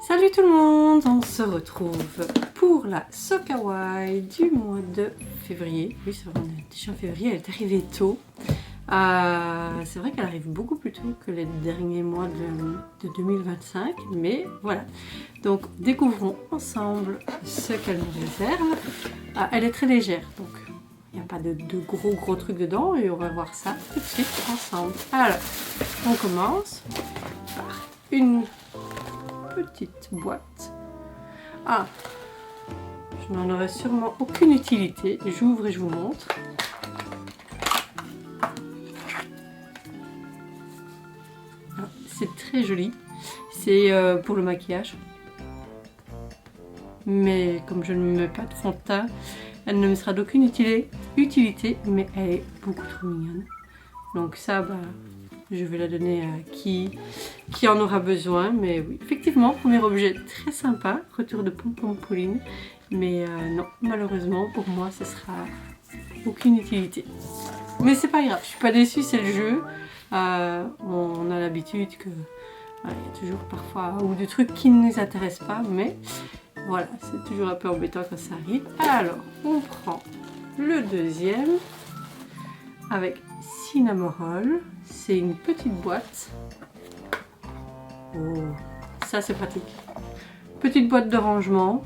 Salut tout le monde, on se retrouve pour la Sokawai du mois de février. Oui, c'est vrai, on est déjà en février, elle est arrivée tôt. C'est vrai qu'elle arrive beaucoup plus tôt que les derniers mois de 2025, mais voilà. Donc découvrons ensemble ce qu'elle nous réserve. Elle est très légère, donc il n'y a pas de gros trucs dedans et on va voir ça tout de suite ensemble. Alors, on commence par une petite boîte. Ah, je n'en aurai sûrement aucune utilité. J'ouvre et je vous montre. C'est très joli. C'est pour le maquillage. Mais comme je ne mets pas de fond de teint, elle ne me sera d'aucune utilité, mais elle est beaucoup trop mignonne. Donc ça, je vais la donner à qui en aura besoin. Mais oui, effectivement, premier objet très sympa, retour de Pom Pauline. Mais non, malheureusement, pour moi, ce sera aucune utilité. Mais c'est pas grave, je suis pas déçue, c'est le jeu. On a l'habitude que il y a toujours parfois ou des trucs qui ne nous intéressent pas, mais voilà, c'est toujours un peu embêtant quand ça arrive. Alors, on prend le deuxième avec Cinnamoroll. C'est une petite boîte. Oh, ça c'est pratique. Petite boîte de rangement.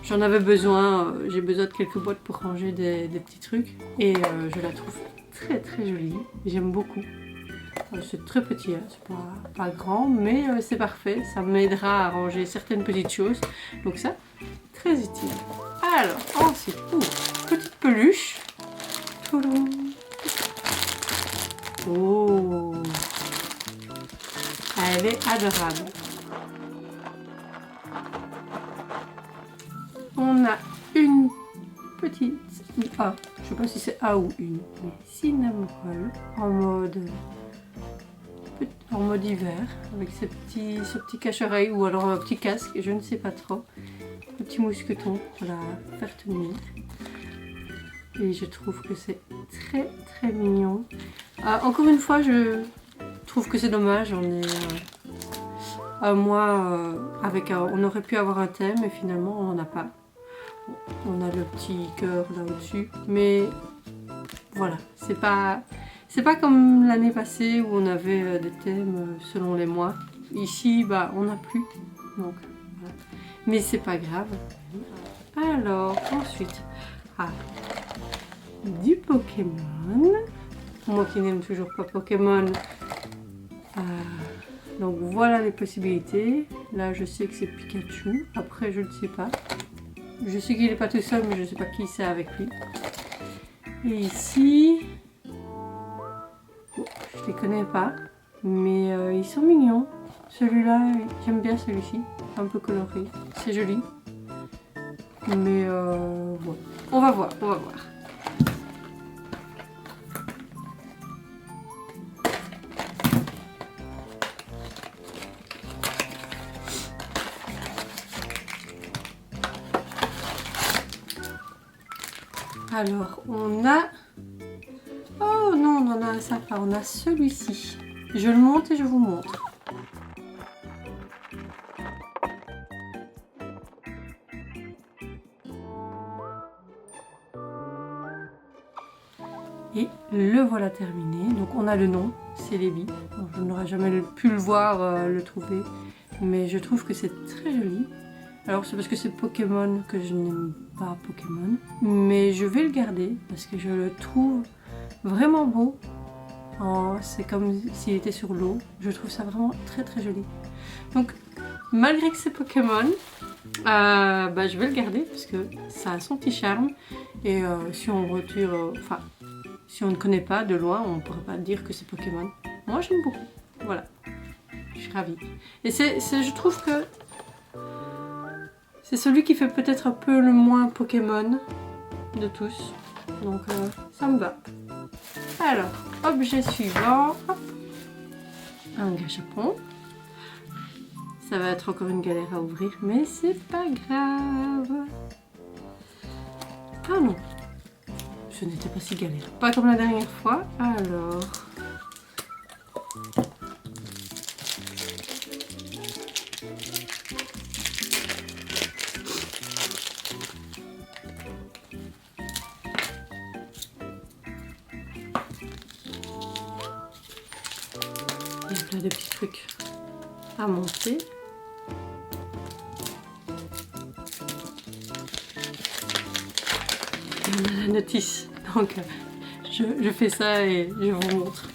J'en avais besoin, j'ai besoin de quelques boîtes pour ranger des petits trucs. Et je la trouve très jolie. J'aime beaucoup. C'est très petit, hein, c'est pas grand, mais c'est parfait. Ça m'aidera à ranger certaines petites choses. Donc ça, très utile. Alors, ensuite, petite peluche. Toulon. Oh, elle est adorable. On a une petite, je sais pas si c'est A ou une, mais Cinnamoroll en mode hiver, avec ce petit cache-oreille ou alors un petit casque, je ne sais pas trop. Un petit mousqueton pour la faire tenir. Et je trouve que c'est très mignon. Encore une fois, je trouve que c'est dommage. On est un mois on aurait pu avoir un thème et finalement on n'a pas. On a le petit cœur là au-dessus, mais voilà, c'est pas comme l'année passée où on avait des thèmes selon les mois. Ici, on n'a plus, donc voilà. Mais c'est pas grave. Alors ensuite, du Pokémon. Moi qui n'aime toujours pas Pokémon. Donc voilà les possibilités. Là je sais que c'est Pikachu. Après je ne sais pas. Je sais qu'il n'est pas tout seul, mais je ne sais pas qui c'est avec lui. Et ici, je les connais pas, mais ils sont mignons. Celui-là, j'aime bien celui-ci, un peu coloré. C'est joli. Mais voilà. On va voir. Alors, on a... Oh non, on en a un sympa. On a celui-ci. Je le monte et je vous montre. Et le voilà terminé. Donc on a le nom, c'est Lébi. Bon, je n'aurais jamais pu le voir, le trouver. Mais je trouve que c'est très joli. Alors c'est parce que c'est Pokémon que je n'aime pas Pokémon. Mais je vais le garder parce que je le trouve vraiment beau. C'est comme s'il était sur l'eau. Je trouve ça vraiment très joli. Donc malgré que c'est Pokémon, je vais le garder parce que ça a son petit charme. Et si on retire... si on ne connaît pas de loin, on ne pourrait pas dire que c'est Pokémon. Moi j'aime beaucoup. Voilà. Je suis ravie. Et je trouve que c'est celui qui fait peut-être un peu le moins Pokémon de tous. Donc ça me va. Alors, objet suivant. Hop. Un gâchapon. Ça va être encore une galère à ouvrir, mais c'est pas grave. Ah non. Ce n'était pas si galère. Pas comme la dernière fois. Alors... plein de petits trucs à monter. Et on a la notice, donc je fais ça et je vous montre.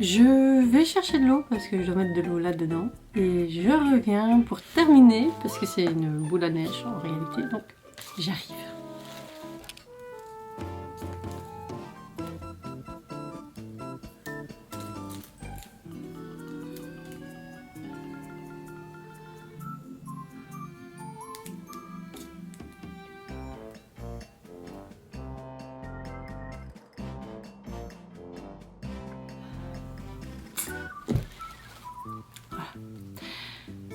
Je vais chercher de l'eau parce que je dois mettre de l'eau là-dedans et je reviens pour terminer parce que c'est une boule à neige en réalité, donc j'arrive.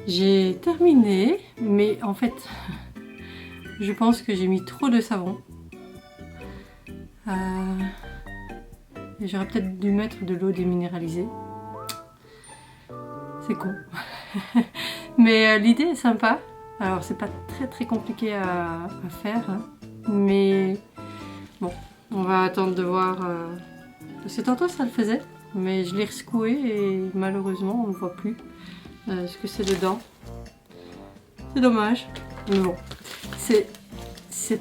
J'ai terminé, mais en fait, je pense que j'ai mis trop de savon. J'aurais peut-être dû mettre de l'eau déminéralisée. C'est con. Mais l'idée est sympa. Alors, c'est pas très compliqué à faire, hein. Mais bon, on va attendre de voir. Parce que tantôt ça le faisait, mais je l'ai rescoué et malheureusement on ne voit plus ce que c'est dedans. C'est dommage, mais bon, c'est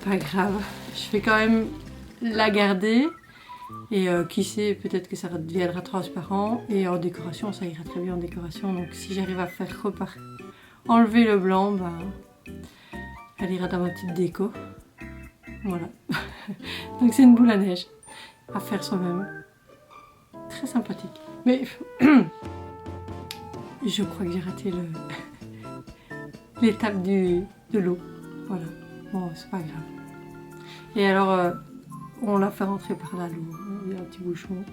pas grave. Je vais quand même la garder et qui sait, peut-être que ça deviendra transparent et en décoration, ça ira très bien en décoration. Donc si j'arrive à faire enlever le blanc, bah, elle ira dans ma petite déco. Voilà. Donc c'est une boule à neige à faire soi-même. Très sympathique. Mais je crois que j'ai raté l'étape de l'eau. Voilà. Bon, c'est pas grave. Et alors, on l'a fait rentrer par là, l'eau. Il y a un petit bouchon.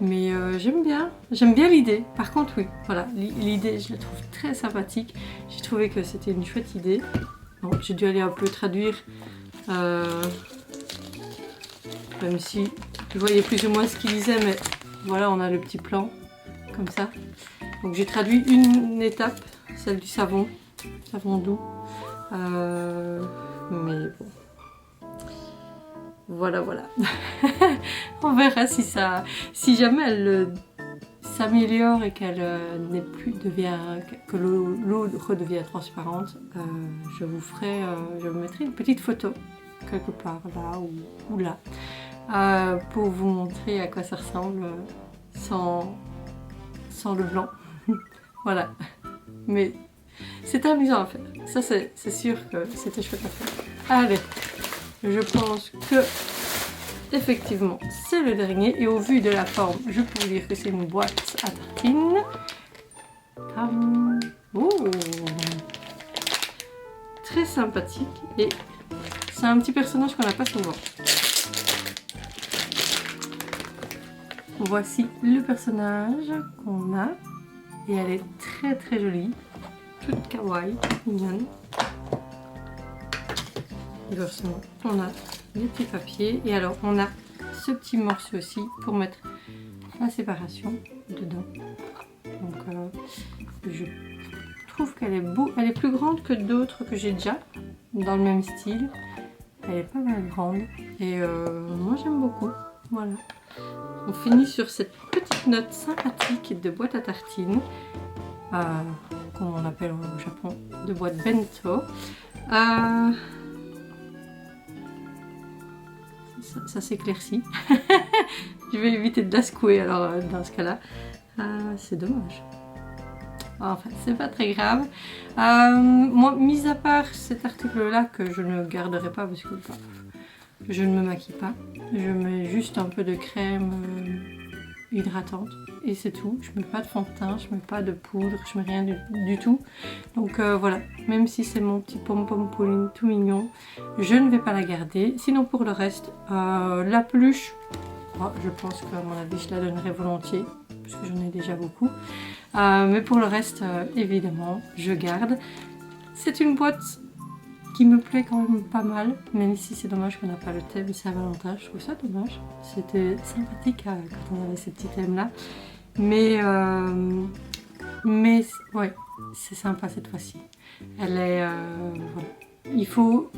Mais j'aime bien l'idée. Par contre, oui, voilà, l'idée, je la trouve très sympathique. J'ai trouvé que c'était une chouette idée. Bon, j'ai dû aller un peu traduire, même si je voyais plus ou moins ce qu'il disait, mais voilà, on a le petit plan, comme ça. Donc j'ai traduit une étape, celle du savon doux. Mais bon. Voilà. On verra si jamais elle s'améliore et qu'elle que l'eau redevient transparente. Je vous mettrai une petite photo quelque part là ou là pour vous montrer à quoi ça ressemble sans le blanc. Voilà. Mais c'est amusant à faire. Ça c'est sûr que c'était chouette à faire. Allez. Je pense que effectivement c'est le dernier et au vu de la forme je peux vous dire que c'est une boîte à tartines. Oh, très sympathique et c'est un petit personnage qu'on n'a pas souvent. Voici le personnage qu'on a et elle est très jolie, toute kawaii, mignonne. Et forcément, on a les petits papiers. Et alors, on a ce petit morceau aussi pour mettre la séparation dedans. Donc, je trouve qu'elle est beau. Elle est plus grande que d'autres que j'ai déjà, dans le même style. Elle est pas mal grande. Et moi, j'aime beaucoup. Voilà. On finit sur cette petite note sympathique de boîte à tartines. Comme on appelle au Japon, de boîte bento. Ça s'éclaircit. Je vais éviter de la secouer alors dans ce cas-là. C'est dommage. Enfin, c'est pas très grave. Moi, mis à part cet article-là que je ne garderai pas parce que je ne me maquille pas, je mets juste un peu de crème hydratante et c'est tout. Je mets pas de fond de teint, je mets pas de poudre, je mets rien du tout. Donc voilà, même si c'est mon petit pom-pom Pauline tout mignon, je ne vais pas la garder. Sinon pour le reste, la peluche, je pense qu'à mon avis je la donnerai volontiers parce que j'en ai déjà beaucoup. Mais pour le reste, évidemment, je garde. C'est une boîte qui me plaît quand même pas mal, même si c'est dommage qu'on n'a pas le thème Saint-Valentin, je trouve ça dommage. C'était sympathique quand on avait ce petit thème là, mais ouais, c'est sympa cette fois-ci. Elle est, voilà. Il faut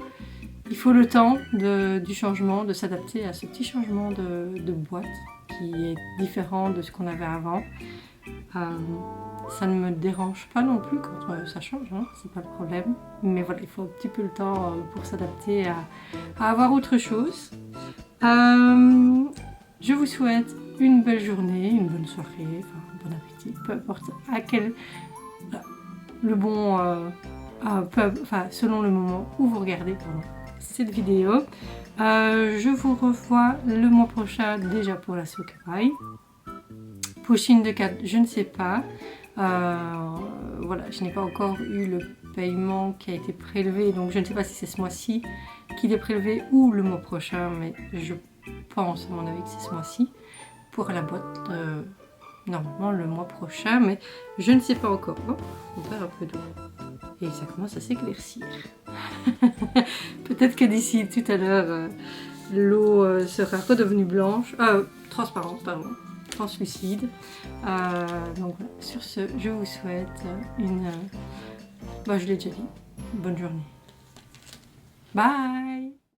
le temps du changement, de s'adapter à ce petit changement de boîte qui est différent de ce qu'on avait avant. Ça ne me dérange pas non plus quand ça change, hein, c'est pas le problème. Mais voilà, il faut un petit peu le temps pour s'adapter à avoir autre chose. Je vous souhaite une belle journée, une bonne soirée, enfin, un bon appétit, peu importe à quel... le bon... selon le moment où vous regardez cette vidéo. Je vous revois le mois prochain déjà pour la Sokebai. Pushing de 4, je ne sais pas. Voilà, je n'ai pas encore eu le paiement qui a été prélevé, donc je ne sais pas si c'est ce mois-ci qu'il est prélevé ou le mois prochain, mais je pense à mon avis que c'est ce mois-ci pour la boîte. Normalement le mois prochain, mais je ne sais pas encore. Oh, on perd un peu d'eau. Et ça commence à s'éclaircir. Peut-être que d'ici tout à l'heure, l'eau sera redevenue blanche. Transparente, pardon. Translucide. Donc voilà. Sur ce, je vous souhaite une... je l'ai déjà dit. Bonne journée. Bye!